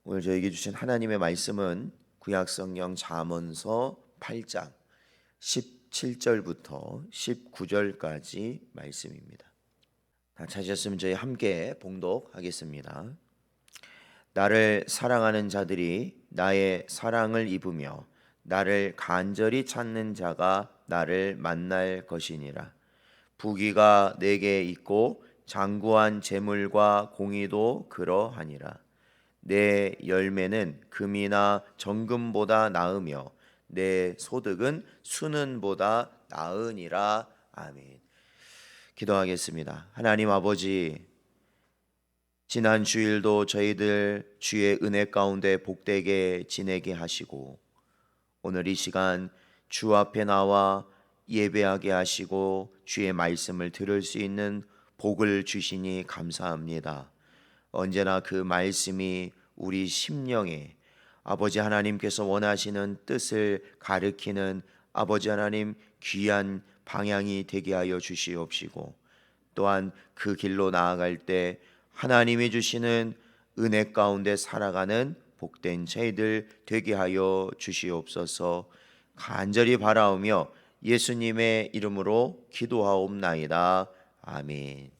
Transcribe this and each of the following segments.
오늘 저에게 주신 하나님의 말씀은 구약성경 잠언서 8장 17절부터 19절까지 말씀입니다. 다 찾으셨으면 저희 함께 봉독하겠습니다. 나를 사랑하는 자들이 나의 사랑을 입으며 나를 간절히 찾는 자가 나를 만날 것이니라. 부귀가 내게 있고 장구한 재물과 공의도 그러하니라. 내 열매는 금이나 정금보다 나으며 내 소득은 수는보다 나으니라. 아멘. 기도하겠습니다. 하나님 아버지, 지난 주일도 저희들 주의 은혜 가운데 복되게 지내게 하시고 오늘 이 시간 주 앞에 나와 예배하게 하시고 주의 말씀을 들을 수 있는 복을 주시니 감사합니다. 언제나 그 말씀이 우리 심령에 아버지 하나님께서 원하시는 뜻을 가르치는 아버지 하나님 귀한 방향이 되게 하여 주시옵시고, 또한 그 길로 나아갈 때 하나님이 주시는 은혜 가운데 살아가는 복된 저희들 되게 하여 주시옵소서. 간절히 바라오며 예수님의 이름으로 기도하옵나이다. 아멘.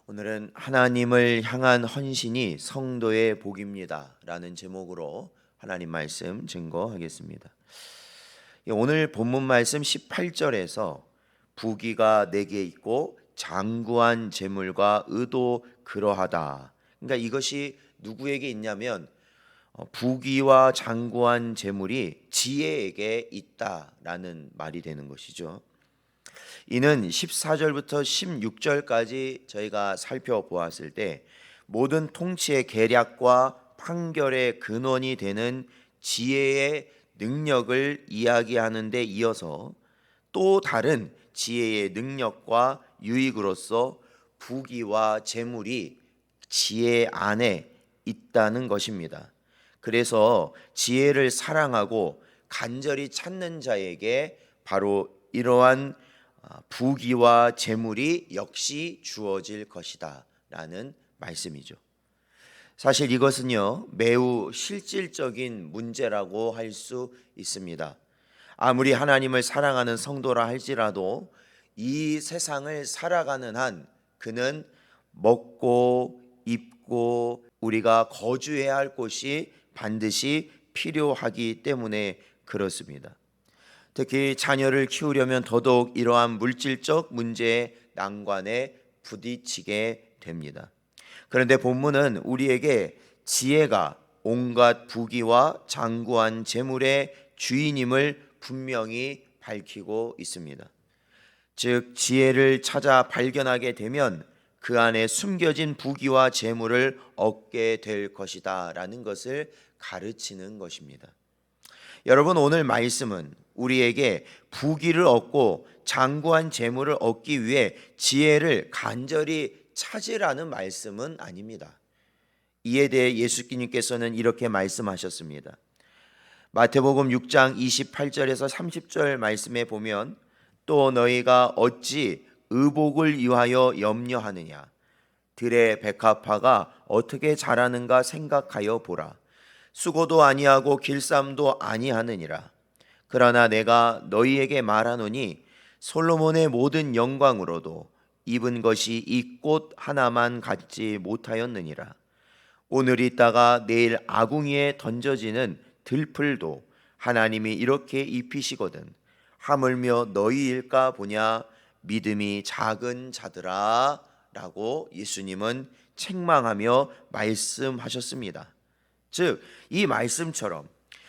오늘은 하나님을 향한 헌신이 성도의 복입니다 라는 제목으로 하나님 말씀 증거하겠습니다. 오늘 본문 말씀 18절에서 부귀가 내게 있고 장구한 재물과 의도 그러하다. 그러니까 이것이 누구에게 있냐면 부귀와 장구한 재물이 지혜에게 있다라는 말이 되는 것이죠. 이는 14절부터 16절까지 저희가 살펴보았을 때 모든 통치의 계략과 판결의 근원이 되는 지혜의 능력을 이야기하는 데 이어서 또 다른 지혜의 능력과 유익으로서 부귀와 재물이 지혜 안에 있다는 것입니다. 그래서 지혜를 사랑하고 간절히 찾는 자에게 바로 이러한 부귀와 재물이 역시 주어질 것이다 라는 말씀이죠. 사실 이것은요 매우 실질적인 문제라고 할 수 있습니다. 아무리 하나님을 사랑하는 성도라 할지라도 이 세상을 살아가는 한 그는 먹고 입고 우리가 거주해야 할 곳이 반드시 필요하기 때문에 그렇습니다. 특히 자녀를 키우려면 더더욱 이러한 물질적 문제의 난관에 부딪히게 됩니다. 그런데 본문은 우리에게 지혜가 온갖 부귀와 장구한 재물의 주인임을 분명히 밝히고 있습니다. 즉 지혜를 찾아 발견하게 되면 그 안에 숨겨진 부귀와 재물을 얻게 될 것이다 라는 것을 가르치는 것입니다. 여러분, 오늘 말씀은 우리에게 부귀를 얻고 장구한 재물을 얻기 위해 지혜를 간절히 찾으라는 말씀은 아닙니다. 이에 대해 예수님께서는 이렇게 말씀하셨습니다. 마태복음 6장 28절에서 30절 말씀에 보면 또 너희가 어찌 의복을 위하여 염려하느냐 들의 백합화가 어떻게 자라는가 생각하여 보라. 수고도 아니하고 길쌈도 아니하느니라. 그러나 내가 너희에게 말하노니 솔로몬의 모든 영광으로도 입은 것이 이 꽃 하나만 갖지 못하였느니라. 오늘 있다가 내일 아궁이에 던져지는 들풀도 하나님이 이렇게 입히시거든 하물며 너희일까 보냐 믿음이 작은 자들아 라고 예수님은 책망하며 말씀하셨습니다. 즉 이 말씀처럼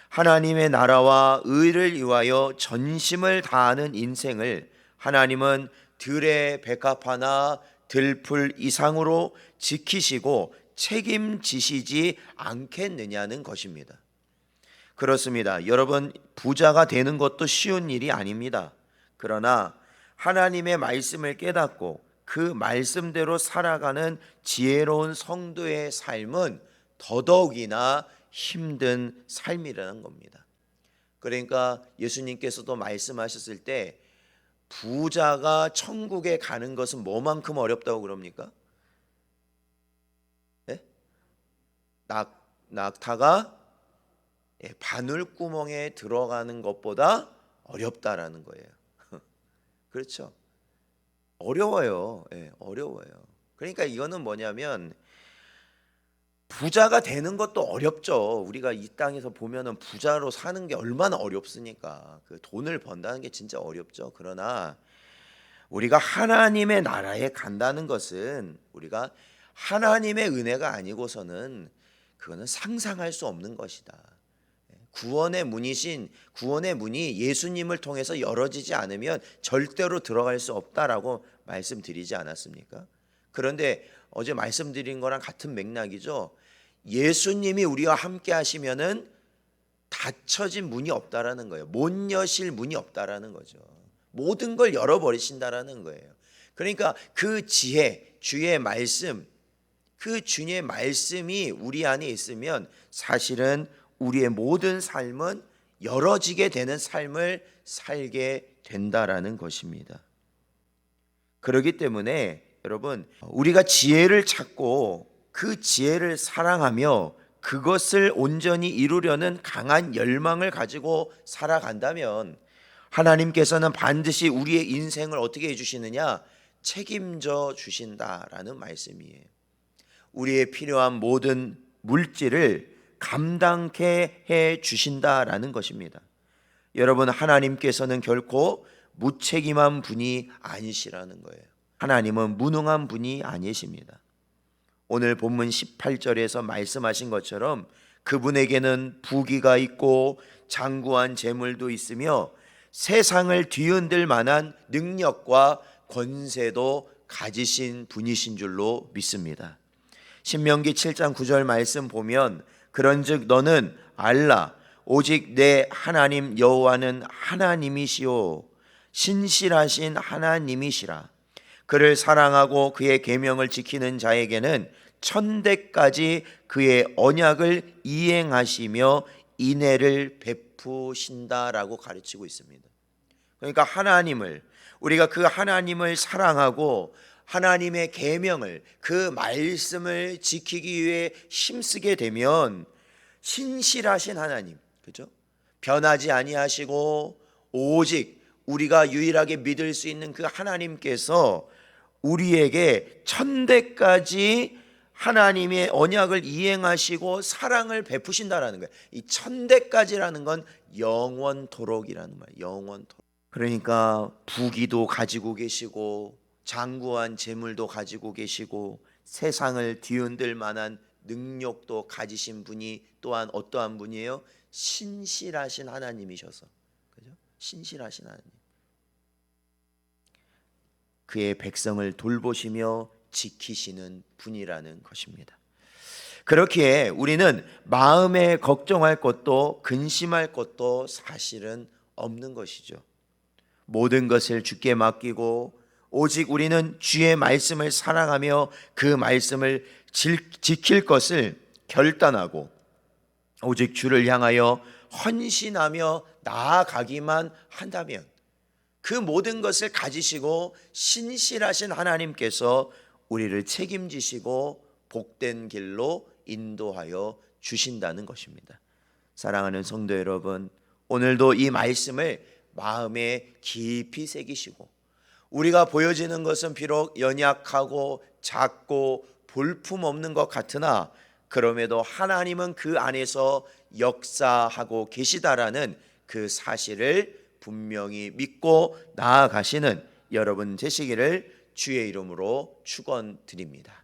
하나님의 나라와 의를 위하여 전심을 다하는 인생을 하나님은 들의 백합화나 들풀 이상으로 지키시고 책임지시지 않겠느냐는 것입니다. 그렇습니다. 여러분, 부자가 되는 것도 쉬운 일이 아닙니다. 그러나 하나님의 말씀을 깨닫고 그 말씀대로 살아가는 지혜로운 성도의 삶은 더더욱이나 힘든 삶이라는 겁니다. 그러니까 예수님께서도 말씀하셨을 때 부자가 천국에 가는 것은 뭐만큼 어렵다고 그럽니까? 네? 낙타가 바늘구멍에 들어가는 것보다 어렵다라는 거예요. 그렇죠? 어려워요. 어려워요. 그러니까 이거는 뭐냐면 부자가 되는 것도 어렵죠. 우리가 이 땅에서 보면은 부자로 사는 게 얼마나 어렵습니까? 그 돈을 번다는 게 진짜 어렵죠. 그러나 우리가 하나님의 나라에 간다는 것은 우리가 하나님의 은혜가 아니고서는 그거는 상상할 수 없는 것이다. 구원의 문이 예수님을 통해서 열어지지 않으면 절대로 들어갈 수 없다라고 말씀드리지 않았습니까? 그런데 어제 말씀드린 거랑 같은 맥락이죠. 예수님이 우리와 함께 하시면은 닫혀진 문이 없다라는 거예요. 못 여실 문이 없다라는 거죠. 모든 걸 열어버리신다라는 거예요. 그러니까 그 지혜, 주의 말씀, 그 주의 말씀이 우리 안에 있으면 사실은 우리의 모든 삶은 열어지게 되는 삶을 살게 된다라는 것입니다. 그렇기 때문에 여러분, 우리가 지혜를 찾고 그 지혜를 사랑하며 그것을 온전히 이루려는 강한 열망을 가지고 살아간다면 하나님께서는 반드시 우리의 인생을 어떻게 해주시느냐? 책임져 주신다라는 말씀이에요. 우리의 필요한 모든 물질을 감당케 해 주신다라는 것입니다. 여러분, 하나님께서는 결코 무책임한 분이 아니시라는 거예요. 하나님은 무능한 분이 아니십니다. 오늘 본문 18절에서 말씀하신 것처럼 그분에게는 부귀가 있고 장구한 재물도 있으며 세상을 뒤흔들 만한 능력과 권세도 가지신 분이신 줄로 믿습니다. 신명기 7장 9절 말씀 보면 그런즉 너는 알라 오직 내 하나님 여호와는 하나님이시요 신실하신 하나님이시라. 그를 사랑하고 그의 계명을 지키는 자에게는 천대까지 그의 언약을 이행하시며 인애를 베푸신다라고 가르치고 있습니다. 그러니까 우리가 그 하나님을 사랑하고 하나님의 계명을, 그 말씀을 지키기 위해 힘쓰게 되면 신실하신 하나님, 그죠? 변하지 아니하시고 오직 우리가 유일하게 믿을 수 있는 그 하나님께서 우리에게 천대까지 하나님의 언약을 이행하시고 사랑을 베푸신다라는 거예요. 이 천대까지라는 건 영원토록이라는 말이에요. 영원토록. 그러니까 부귀도 가지고 계시고 장구한 재물도 가지고 계시고 세상을 뒤흔들 만한 능력도 가지신 분이 또한 어떠한 분이에요? 신실하신 하나님이셔서, 그죠? 신실하신 하나님. 그의 백성을 돌보시며 지키시는 분이라는 것입니다. 그렇기에 우리는 마음에 걱정할 것도 근심할 것도 사실은 없는 것이죠. 모든 것을 주께 맡기고 오직 우리는 주의 말씀을 사랑하며 그 말씀을 지킬 것을 결단하고 오직 주를 향하여 헌신하며 나아가기만 한다면 그 모든 것을 가지시고 신실하신 하나님께서 우리를 책임지시고 복된 길로 인도하여 주신다는 것입니다. 사랑하는 성도 여러분, 오늘도 이 말씀을 마음에 깊이 새기시고 우리가 보여지는 것은 비록 연약하고 작고 볼품없는 것 같으나 그럼에도 하나님은 그 안에서 역사하고 계시다라는 그 사실을 분명히 믿고 나아가시는 여러분 되시기를 주의 이름으로 축원드립니다.